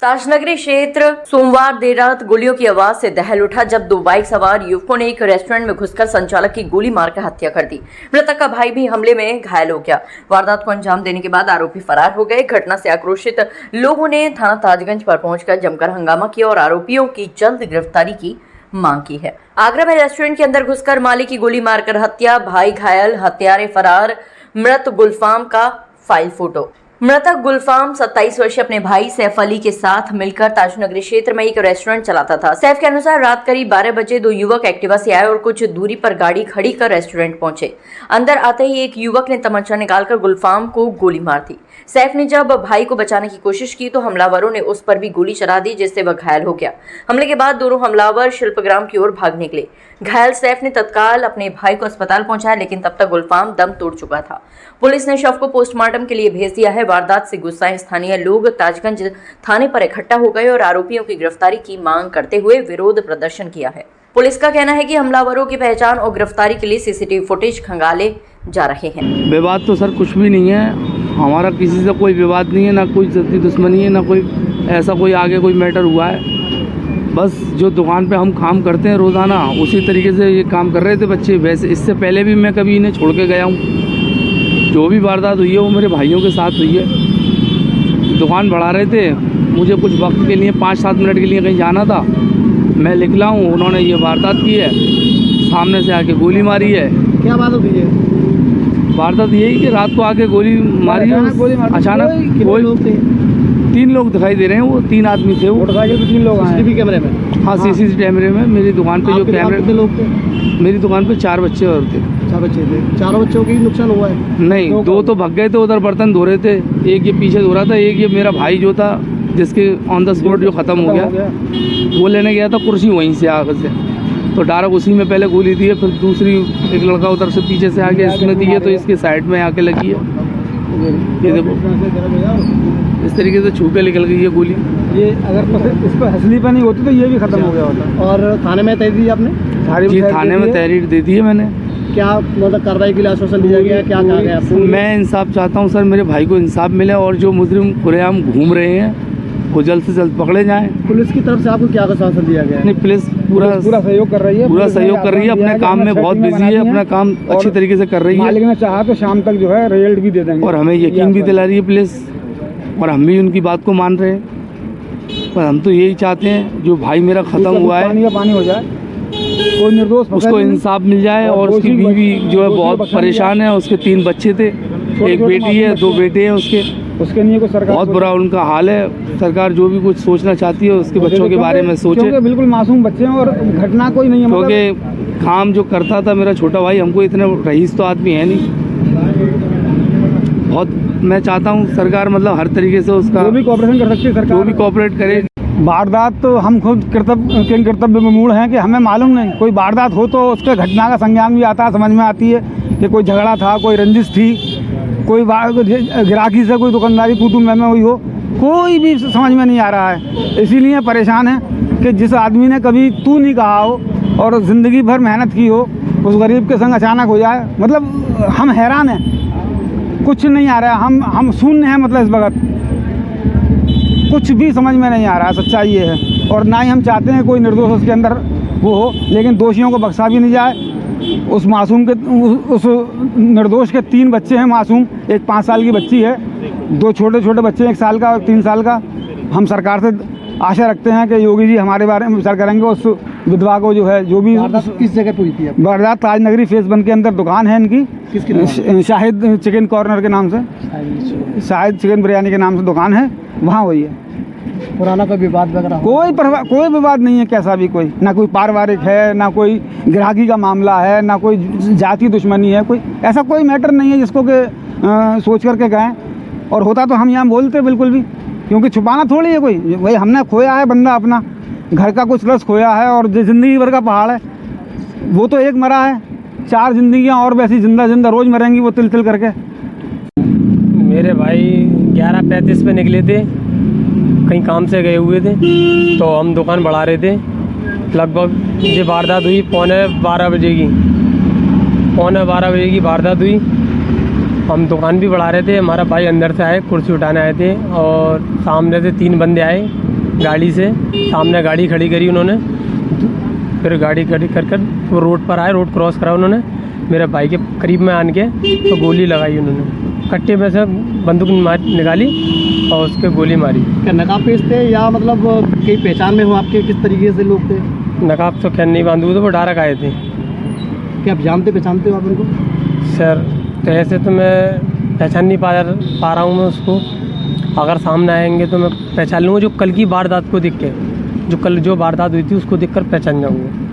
ताजनगरी क्षेत्र सोमवार देर रात गोलियों की आवाज से दहल उठा जब दो बाइक सवार युवकों ने एक रेस्टोरेंट में घुसकर संचालक की गोली मारकर हत्या कर दी। मृतक का भाई भी हमले में घायल हो गया। वारदात को अंजाम देने के बाद आरोपी फरार हो गए। घटना से आक्रोशित लोगों ने थाना ताजगंज पर पहुंचकर जमकर हंगामा किया और आरोपियों की जल्द गिरफ्तारी की मांग की है। आगरा में रेस्टोरेंट के अंदर घुसकर मालिक की गोली मारकर हत्या, भाई घायल, हत्यारे फरार। मृत गुलफाम का फाइल फोटो। मृतक गुलफाम 27 वर्षीय अपने भाई सैफ अली के साथ मिलकर ताजनगरी क्षेत्र में एक रेस्टोरेंट चलाता था। सैफ के अनुसार रात करीब 12 बजे दो युवक एक्टिवा से आए और कुछ दूरी पर गाड़ी खड़ी कर रेस्टोरेंट पहुंचे। अंदर आते ही एक युवक ने तमंचा निकालकर गुलफाम को गोली मार दी। सैफ ने जब भाई को बचाने की कोशिश की तो हमलावरों ने उस पर भी गोली चला दी, जिससे वह घायल हो गया। हमले के बाद दोनों हमलावर शिल्पग्राम की ओर भाग निकले। घायल सैफ ने तत्काल अपने भाई को अस्पताल पहुंचाया, लेकिन तब तक गुलफाम दम तोड़ चुका था। पुलिस ने शव को पोस्टमार्टम के लिए भेज दिया है। वारदात से गुस्साए स्थानीय लोग ताजगंज थाने पर इकट्ठा हो गए और आरोपियों की गिरफ्तारी की मांग करते हुए विरोध प्रदर्शन किया है। पुलिस का कहना है कि हमलावरों की पहचान और गिरफ्तारी के लिए सीसीटीवी फुटेज खंगाले जा रहे हैं। विवाद तो सर कुछ भी नहीं है, हमारा किसी से कोई विवाद नहीं है, ना कोई जद्दी दुश्मनी है, ना कोई ऐसा कोई आगे कोई मैटर हुआ है। बस जो दुकान पे हम काम करते हैं रोज़ाना उसी तरीके से ये काम कर रहे थे बच्चे। वैसे इससे पहले भी मैं कभी इन्हें छोड़ के गया हूँ। जो भी वारदात हुई है वो मेरे भाइयों के साथ हुई है। दुकान बढ़ा रहे थे, मुझे कुछ वक्त के लिए 5-7 मिनट के लिए कहीं जाना था, मैं निकला हूँ, उन्होंने ये वारदात की है, सामने से आके गोली मारी है। क्या बात होती है? वारदात यही कि रात को आके गोली मारी है अचानक। कोई लोग थे? 3 लोग दिखाई दे रहे हैं, वो 3 आदमी थे। वो मोटरसाइकिल पे 3 लोग आए। सीसीटीवी कैमरे में? हाँ, सीसीटीवी कैमरे में। मेरी दुकान पे जो कैमरे, कितने लोग थे? मेरी दुकान पे 4 बच्चे और थे। 4 बच्चे थे। चारों बच्चों की नुकसान हुआ है? नहीं, 2 तो भाग गए थे, उधर बर्तन धो रहे थे। एक ये पीछे धो रहा था, एक ये मेरा भाई जो था जिसके ऑन द स्पॉट जो ख़त्म हो गया, वो लेने गया था कुर्सी वहीं से आगे से, तो डायरेक्ट उसी में पहले गोली दी है। फिर दूसरी एक लड़का उधर से पीछे से आके इसमें दी है, तो इसके साइड में आके लगी है। ये देखो इस तरीके से छू के निकल गई है गोली। ये अगर इस पर हंसली पर नहीं होती तो ये भी खत्म हो गया होता। और थाने में तहरीर दी आपने? जी, थाने में तहरीर दे दी है मैंने। क्या मतलब कार्रवाई के लिए आश्वासन दिया गया? क्या कहा गया आपको? मैं इंसाफ चाहता हूँ सर, मेरे भाई को इंसाफ मिले और जो मुजरिम खुलेआम घूम रहे हैं वो जल्द से जल्द पकड़े जाएं। पुलिस की तरफ से आपको क्या आश्वासन दिया गया है? नहीं, पुलिस पूरा सहयोग कर रही है। पूरा सहयोग कर रही है, अपने काम में बहुत बिजी है, अपना काम अच्छी तरीके से कर रही है। मालिक ने चाहा तो शाम तक जो है रिजल्ट भी दे देंगे और हमें यकीन भी दिला रही है पुलिस, और हम भी उनकी बात को मान रहे हैं। पर हम तो यही चाहते हैं जो भाई मेरा ख़त्म हुआ है, पानी हो जाए, कोई निर्दोष उसको इंसाफ मिल जाए। और उसकी बीवी जो है बहुत परेशान है, उसके 3 बच्चे थे, एक बेटी है, 2 बेटे हैं उसके लिए को सरकार बहुत बुरा उनका हाल है। सरकार जो भी कुछ सोचना चाहती है उसके बच्चों के बारे में सोचे, क्योंकि बिल्कुल मासूम बच्चे हैं और घटना कोई नहीं है। क्योंकि काम जो करता था मेरा छोटा भाई, हमको इतने रईस तो आदमी है नहीं। बहुत मैं चाहता हूँ सरकार मतलब हर तरीके से उसका जो भी कोऑपरेशन कर सकती है सरकार, जो भी कोऑपरेट करे। वारदात तो हम खुद कर्तव्य में मूड हैं कि हमें मालूम नहीं, कोई वारदात हो तो उसके घटना का संज्ञान भी आता है, समझ में आती है कि कोई झगड़ा था, कोई रंजिश थी, कोई गिराकी से कोई दुकानदारी तू मैं हुई हो, कोई भी समझ में नहीं आ रहा है। इसीलिए परेशान है कि जिस आदमी ने कभी तू नहीं कहा हो और ज़िंदगी भर मेहनत की हो, उस गरीब के संग अचानक हो जाए, मतलब हम हैरान हैं, कुछ नहीं आ रहा है। हम शून्य हैं, मतलब इस वक्त कुछ भी समझ में नहीं आ रहा है। सच्चाई ये है, और ना ही हम चाहते हैं कोई निर्दोष उसके अंदर वो हो, लेकिन दोषियों को बख्शा भी नहीं जाए। उस मासूम के उस निर्दोष के 3 बच्चे हैं मासूम, एक 5 साल की बच्ची है, 2 छोटे छोटे बच्चे, 1 साल का और 3 साल का। हम सरकार से आशा रखते हैं कि योगी जी हमारे बारे में विचार करेंगे। उस विधवा को जो है, जो भी किस जगह पे हुई थी वारदात? ताजनगरी फेस 1 के अंदर दुकान है इनकी, शाहिद चिकन कॉर्नर के नाम से, शाहिद चिकन बिरयानी के नाम से दुकान है, वहाँ हुई है। पुराना कोई विवाद वगैरह? कोई विवाद नहीं है, कैसा भी कोई, ना कोई पारिवारिक है, ना कोई ग्राहकी का मामला है, ना कोई जाति दुश्मनी है, कोई ऐसा कोई मैटर नहीं है जिसको के सोच करके गए। और होता तो हम यहाँ बोलते बिल्कुल भी, क्योंकि छुपाना थोड़ी है कोई। भाई हमने खोया है बंदा, अपना घर का कुछ रस खोया है, और ज़िंदगी भर का पहाड़ है, वो तो एक मरा है, 4 जिंदगियाँ और वैसी जिंदा रोज़ मरेंगी वो तिल तिल करके। मेरे भाई 11:35 पे निकले थे, कहीं काम से गए हुए थे, तो हम दुकान बढ़ा रहे थे। लगभग ये वारदात हुई 11:15 बजे की, 11:15 बजे की वारदात हुई। हम दुकान भी बढ़ा रहे थे, हमारा भाई अंदर से आए, कुर्सी उठाने आए थे, और सामने से 3 बंदे आए, गाड़ी से, सामने गाड़ी खड़ी करी उन्होंने, फिर गाड़ी खड़ी कर वो रोड पर आए, रोड क्रॉस करा उन्होंने, मेरे भाई के करीब में आन के तो गोली लगाई उन्होंने, कट्टे में से बंदूक निकाली और उसके गोली मारी। क्या नकाब पेश थे या मतलब कहीं पहचान में हो आपके, किस तरीके से लोग थे? नकाब तो खैर नहीं बांधे हुए थे, वो डायरेक्ट आए थे। क्या आप जानते पहचानते हो आप उनको? सर तो ऐसे तो मैं पहचान नहीं पा रहा हूँ मैं उसको, अगर सामने आएंगे तो मैं पहचान लूँगा, जो कल की वारदात को देख के, जो कल जो वारदात हुई थी उसको देखकर पहचान जाऊँगा।